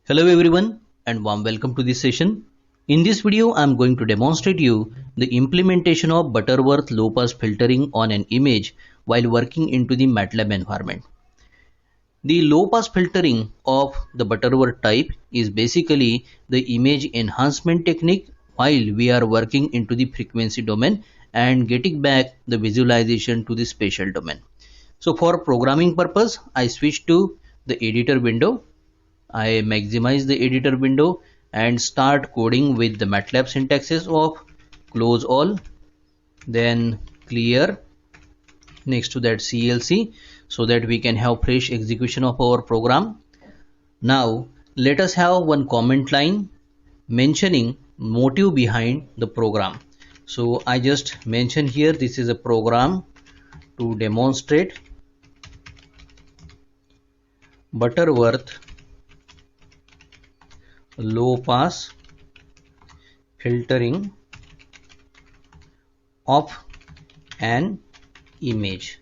Hello everyone and warm welcome to this session. In this video I am going to demonstrate you the implementation of Butterworth low pass filtering on an image while working into the MATLAB environment. The low pass filtering of the Butterworth type is basically the image enhancement technique while we are working into the frequency domain and getting back the visualization to the spatial domain. So for programming purpose I switch to the editor window. I maximize the editor window and start coding with the MATLAB syntaxes of close all, then clear, next to that CLC, so that we can have fresh execution of our program. Now let us have one comment line mentioning motive behind the program. So I just mention here this is a program to demonstrate Butterworth low pass filtering of an image.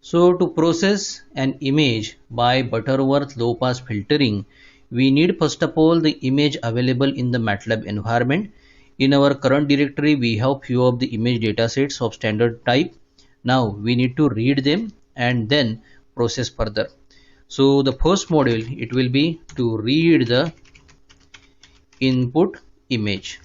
So to process an image by Butterworth low pass filtering, we need first of all the image available in the MATLAB environment. In our current directory we have few of the image datasets of standard type. Now we need to read them and then process further. So the first module, it will be to read the input image.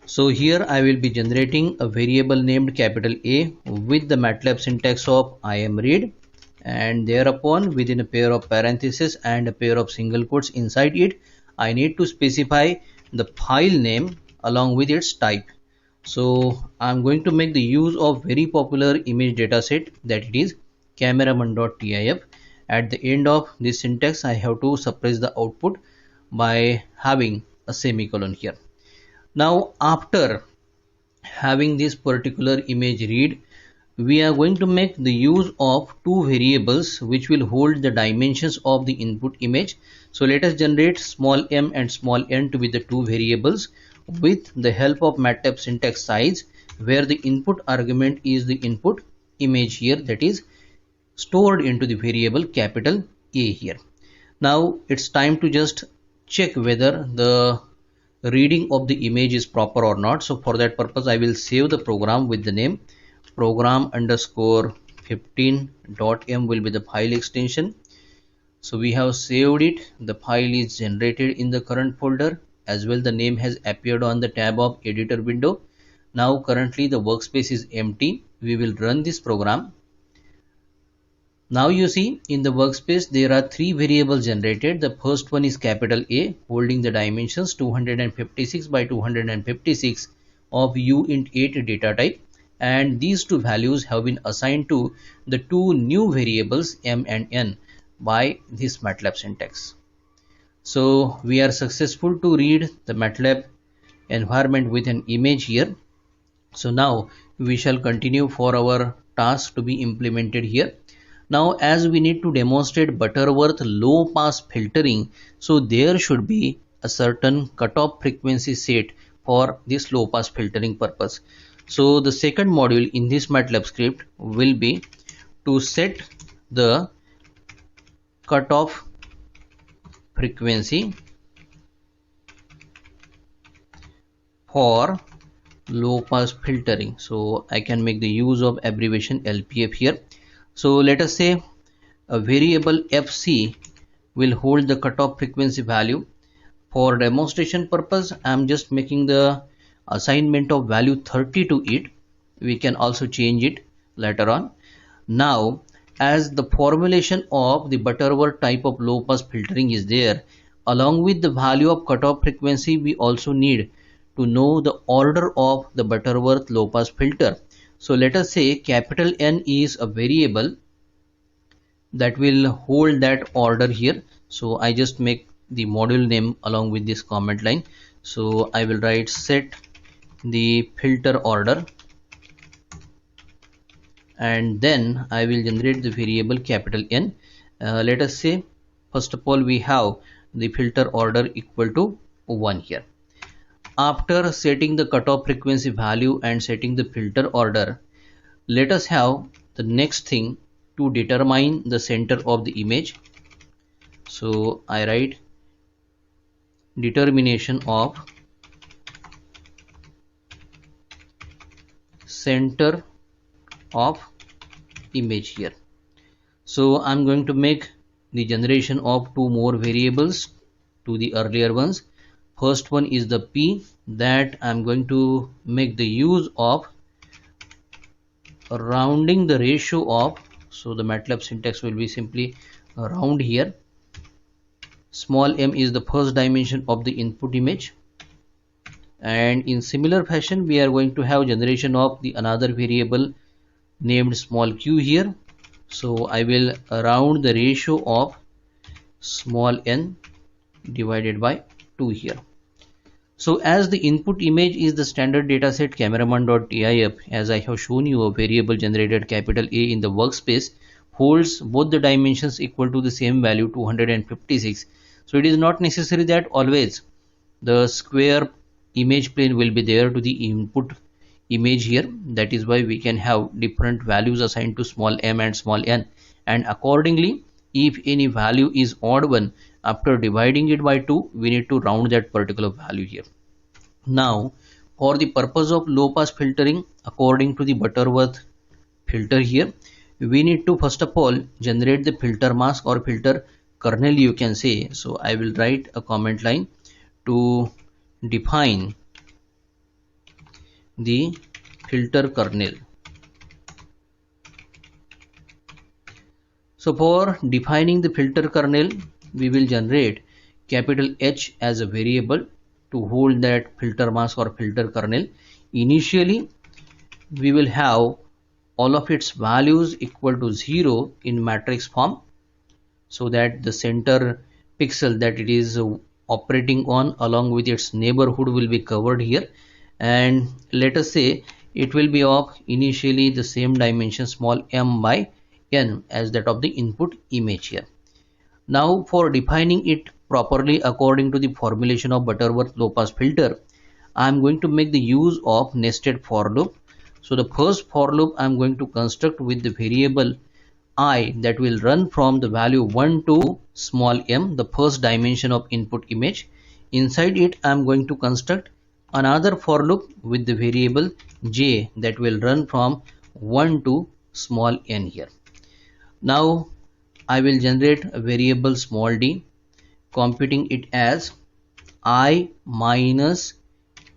So here I will be generating a variable named capital A with the MATLAB syntax of IamRead, and thereupon within a pair of parentheses and a pair of single quotes inside it I need to specify the file name along with its type. So I'm going to make the use of very popular image dataset, that it is cameraman.tif. At the end of this syntax I have to suppress the output by having a semicolon here. Now after having this particular image read, we are going to make the use of two variables which will hold the dimensions of the input image. So let us generate small m and small n to be the two variables with the help of MATLAB syntax size, where the input argument is the input image here, that is stored into the variable capital A here. Now it's time to just check whether the reading of the image is proper or not. So for that purpose I will save the program with the name program underscore 15.m will be the file extension. So we have saved it, the file is generated in the current folder, as well the name has appeared on the tab of editor window. Now currently the workspace is empty. We will run this program. Now you see in the workspace there are three variables generated. The first one is capital A holding the dimensions 256 by 256 of uint8 data type, and these two values have been assigned to the two new variables m and n by this MATLAB syntax. So we are successful to read the MATLAB environment with an image here. So now we shall continue for our task to be implemented here. Now as we need to demonstrate Butterworth low pass filtering, so there should be a certain cutoff frequency set for this low pass filtering purpose. So the second module in this MATLAB script will be to set the cutoff frequency for low pass filtering. So I can make the use of abbreviation LPF here. So let us say a variable fc will hold the cutoff frequency value. For demonstration purpose I am just making the assignment of value 30 to it. We can also change it later on. Now as the formulation of the Butterworth type of low pass filtering is there, along with the value of cutoff frequency we also need to know the order of the Butterworth low pass filter. So let us say capital N is a variable that will hold that order here. So I just make the module name along with this comment line. So I will write set the filter order, and then I will generate the variable capital N. Let us say first of all we have the filter order equal to 1 here. After setting the cutoff frequency value and setting the filter order, let us have the next thing to determine the center of the image. So I write determination of center of image here. So I'm going to make the generation of two more variables to the earlier ones. First one is the P, that I'm going to make the use of rounding the ratio of, so the MATLAB syntax will be simply round here. Small m is the first dimension of the input image, and in similar fashion we are going to have generation of the another variable named small q here. So I will round the ratio of small n divided by 2 here. So as the input image is the standard dataset cameraman.tif, as I have shown you, a variable generated capital A in the workspace holds both the dimensions equal to the same value 256. So it is not necessary that always the square image plane will be there to the input image here. That is why we can have different values assigned to small m and small n, and accordingly if any value is odd one, after dividing it by 2 we need to round that particular value here. Now for the purpose of low pass filtering according to the Butterworth filter here, we need to first of all generate the filter mask or filter kernel, you can say. So I will write a comment line to define the filter kernel. So for defining the filter kernel, we will generate capital H as a variable to hold that filter mask or filter kernel. Initially we will have all of its values equal to 0 in matrix form, so that the center pixel that it is operating on along with its neighborhood will be covered here, and let us say it will be of initially the same dimension small m by n as that of the input image here. Now for defining it properly according to the formulation of Butterworth low pass filter, I am going to make the use of nested for loop. So the first for loop I am going to construct with the variable I that will run from the value 1 to small m, the first dimension of input image. Inside it I am going to construct another for loop with the variable j that will run from 1 to small n here. Now I will generate a variable small d, computing it as I minus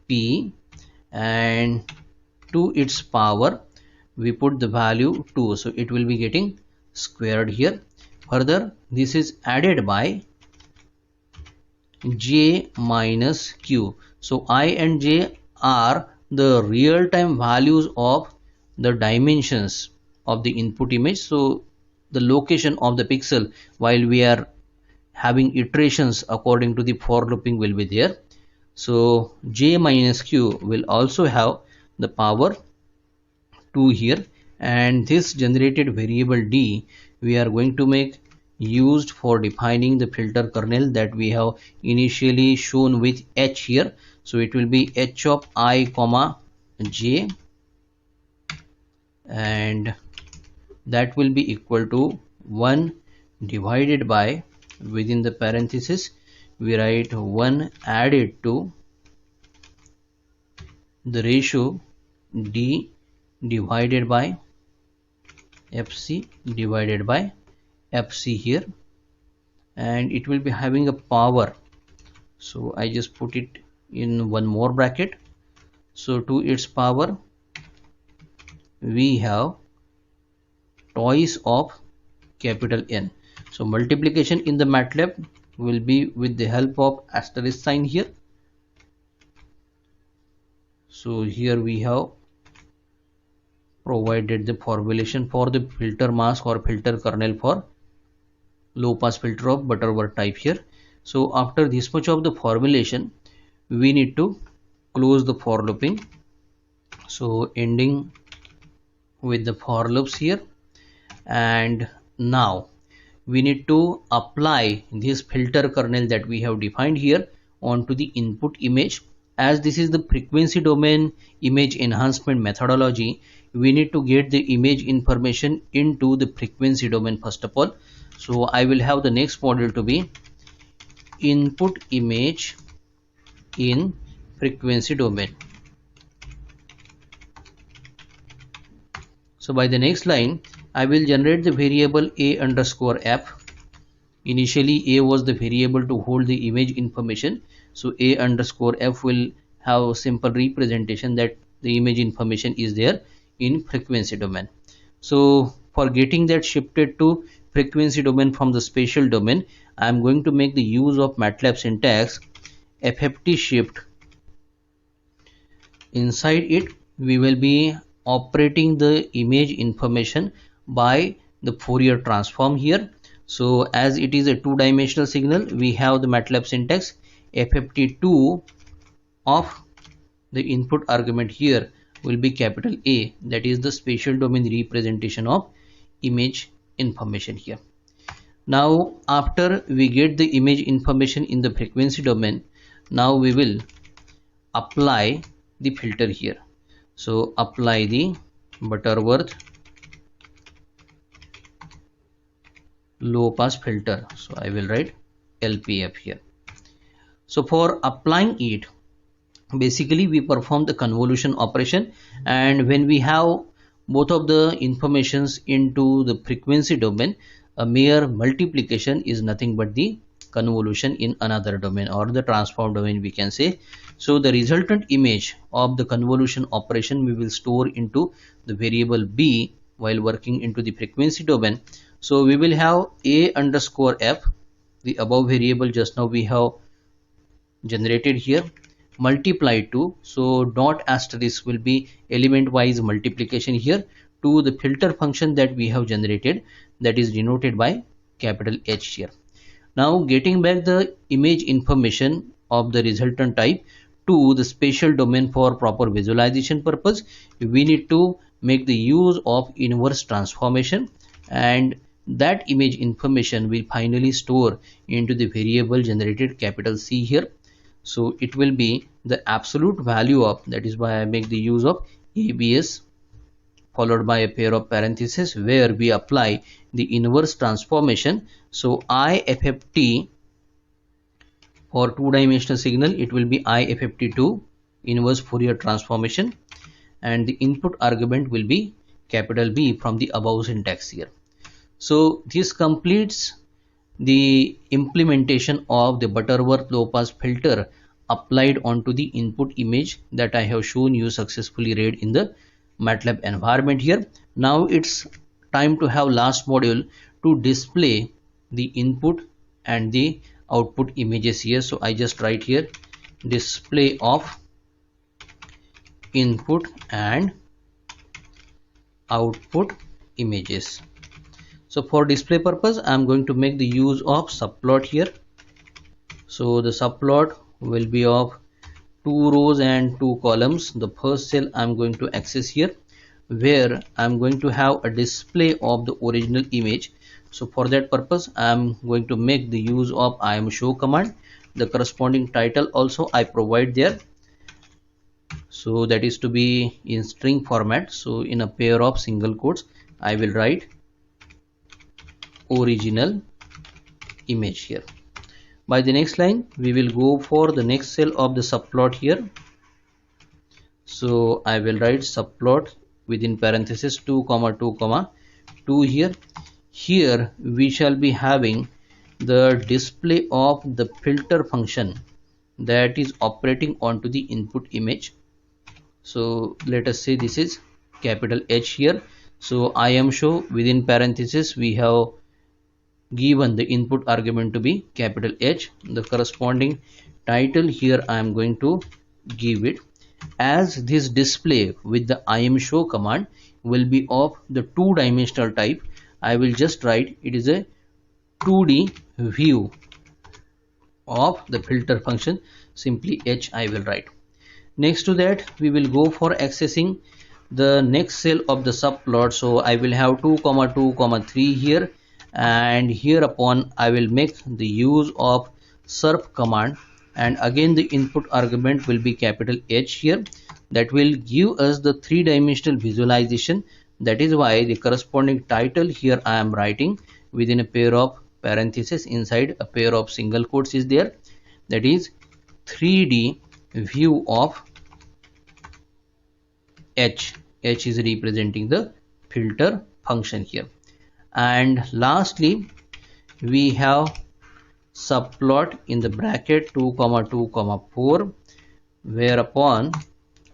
p, and to its power we put the value 2, so it will be getting squared here. Further this is added by j minus q. So I and j are the real time values of the dimensions of the input image, so the location of the pixel while we are having iterations according to the for looping will be there. So j minus q will also have the power 2 here, and this generated variable d we are going to make used for defining the filter kernel that we have initially shown with h here. So it will be h of I comma j, and that will be equal to 1 divided by, within the parenthesis we write 1 added to the ratio d divided by fc divided by fc here, and it will be having a power, so I just put it in one more bracket. So to its power we have twice of capital N. So multiplication in the MATLAB will be with the help of asterisk sign here. So here we have provided the formulation for the filter mask or filter kernel for low pass filter of Butterworth type here. So after this much of the formulation we need to close the for looping. So ending with the for loops here, and now we need to apply this filter kernel that we have defined here onto the input image. As this is the frequency domain image enhancement methodology, we need to get the image information into the frequency domain first of all. So I will have the next module to be input image in frequency domain. So by the next line, I will generate the variable a underscore f. Initially a was the variable to hold the image information, so a underscore f will have a simple representation that the image information is there in frequency domain. So for getting that shifted to frequency domain from the spatial domain, I am going to make the use of MATLAB syntax FFT shift. Inside it we will be operating the image information by the Fourier transform here. So as it is a two-dimensional signal, we have the MATLAB syntax FFT2 of the input argument here will be capital A, that is the spatial domain representation of image information here. Now after we get the image information in the frequency domain, now we will apply the filter here. So apply the Butterworth low pass filter. So I will write LPF here. So for applying it, basically we perform the convolution operation, and when we have both of the informations into the frequency domain, a mere multiplication is nothing but the convolution in another domain, or the transform domain we can say. So the resultant image of the convolution operation we will store into the variable b while working into the frequency domain. So we will have a underscore f, the above variable just now we have generated here, multiplied to, so dot asterisk will be element wise multiplication here, to the filter function that we have generated, that is denoted by capital H here. Now getting back the image information of the resultant type to the spatial domain for proper visualization purpose, we need to make the use of inverse transformation, and that image information will finally store into the variable generated capital C here. So it will be the absolute value of, that is why I make the use of ABS followed by a pair of parentheses where we apply the inverse transformation. So IFFT for two-dimensional signal, it will be IFFT2 inverse Fourier transformation, and the input argument will be capital B from the above syntax here. So this completes the implementation of the Butterworth low pass filter applied onto the input image that I have shown you successfully read in the MATLAB environment here. Now it's time to have last module to display the input and the output images here. So I just write here display of input and output images. So for display purpose, I am going to make the use of subplot here. So the subplot will be of 2 rows and 2 columns. The first cell I am going to access here, where I am going to have a display of the original image. So for that purpose, I am going to make the use of IMShow command. The corresponding title also I provide there. So that is to be in string format. So in a pair of single quotes, I will write original image here. By the next line, we will go for the next cell of the subplot here. So I will write subplot within parenthesis 2 comma 2 comma 2 here. Here we shall be having the display of the filter function that is operating onto the input image. So let us say this is capital H here. So IMShow within parenthesis we have given the input argument to be capital H. The corresponding title here I am going to give it. As this display with the IMShow command will be of the two-dimensional type, I will just write it is a 2D view of the filter function, simply H I will write. Next to that, we will go for accessing the next cell of the subplot. So I will have 2 comma 2 comma 3 here, and hereupon I will make the use of surf command and again the input argument will be capital H here. That will give us the three-dimensional visualization. That is why the corresponding title here I am writing within a pair of parentheses inside a pair of single quotes is there. That is 3D view of H. H is representing the filter function here. And lastly, we have subplot in the bracket 2 comma 2 comma 4, whereupon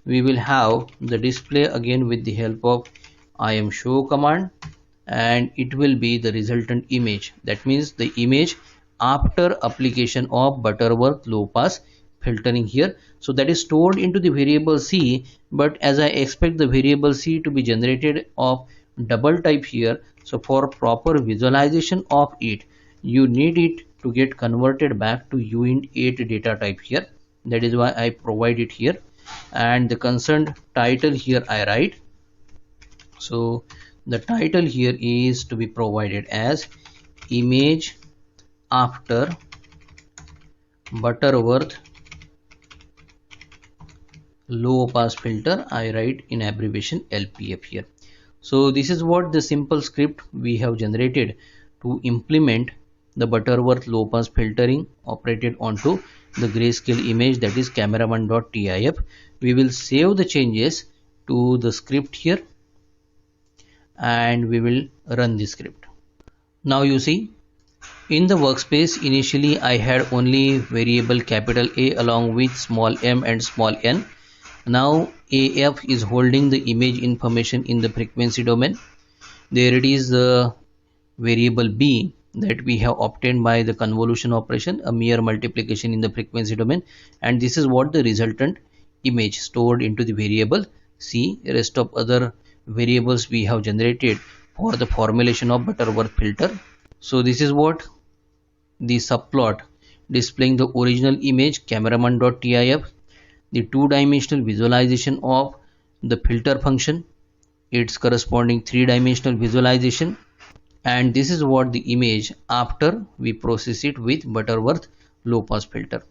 we will have the display again with the help of IMShow command, and it will be the resultant image. That means the image after application of Butterworth low pass filtering here. So that is stored into the variable C, but as I expect the variable C to be generated of double type here, so for proper visualization of it, you need it to get converted back to uint8 data type here. That is why I provide it here, and the concerned title here I write. So the title here is to be provided as image after Butterworth low pass filter. I write in abbreviation LPF here. So this is what the simple script we have generated to implement the Butterworth low pass filtering operated onto the grayscale image, that is cameraman.tif. We will save the changes to the script here and we will run the script. Now you see, in the workspace initially I had only variable capital A along with small m and small n. Now AF is holding the image information in the frequency domain. There it is the variable B that we have obtained by the convolution operation, a mere multiplication in the frequency domain, and this is what the resultant image stored into the variable C. Rest of other variables we have generated for the formulation of Butterworth filter. So this is what the subplot displaying the original image cameraman.tif, the two-dimensional visualization of the filter function, its corresponding three-dimensional visualization, and this is what the image after we process it with Butterworth low pass filter.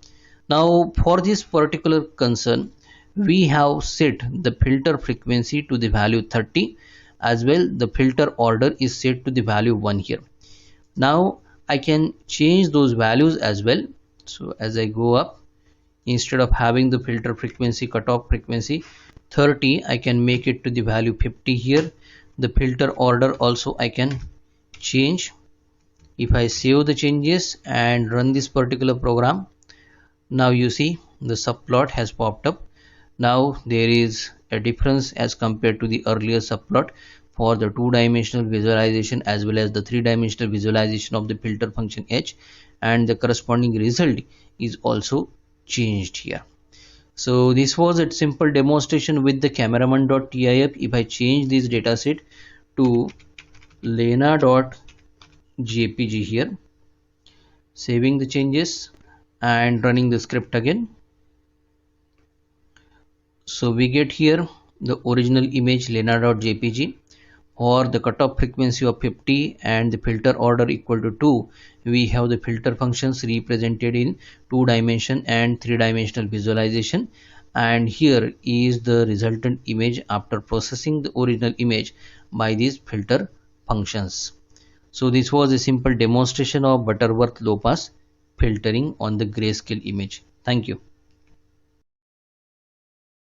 Now for this particular concern, we have set the filter frequency to the value 30, as well the filter order is set to the value 1 here. Now I can change those values as well. So as I go up, instead of having the filter frequency cutoff frequency 30, I can make it to the value 50 here. The filter order also I can change. If I save the changes and run this particular program, now you see the subplot has popped up. Now there is a difference as compared to the earlier subplot for the two-dimensional visualization as well as the three-dimensional visualization of the filter function H, and the corresponding result is also changed here. So this was a simple demonstration with the cameraman.tif. If I change this dataset to lena.jpg here, saving the changes and running the script again, so we get here the original image lena.jpg or the cutoff frequency of 50 and the filter order equal to 2. We have the filter functions represented in 2-dimension and 3-dimensional visualization, and here is the resultant image after processing the original image by these filter functions. So this was a simple demonstration of Butterworth low pass filtering on the grayscale image. Thank you.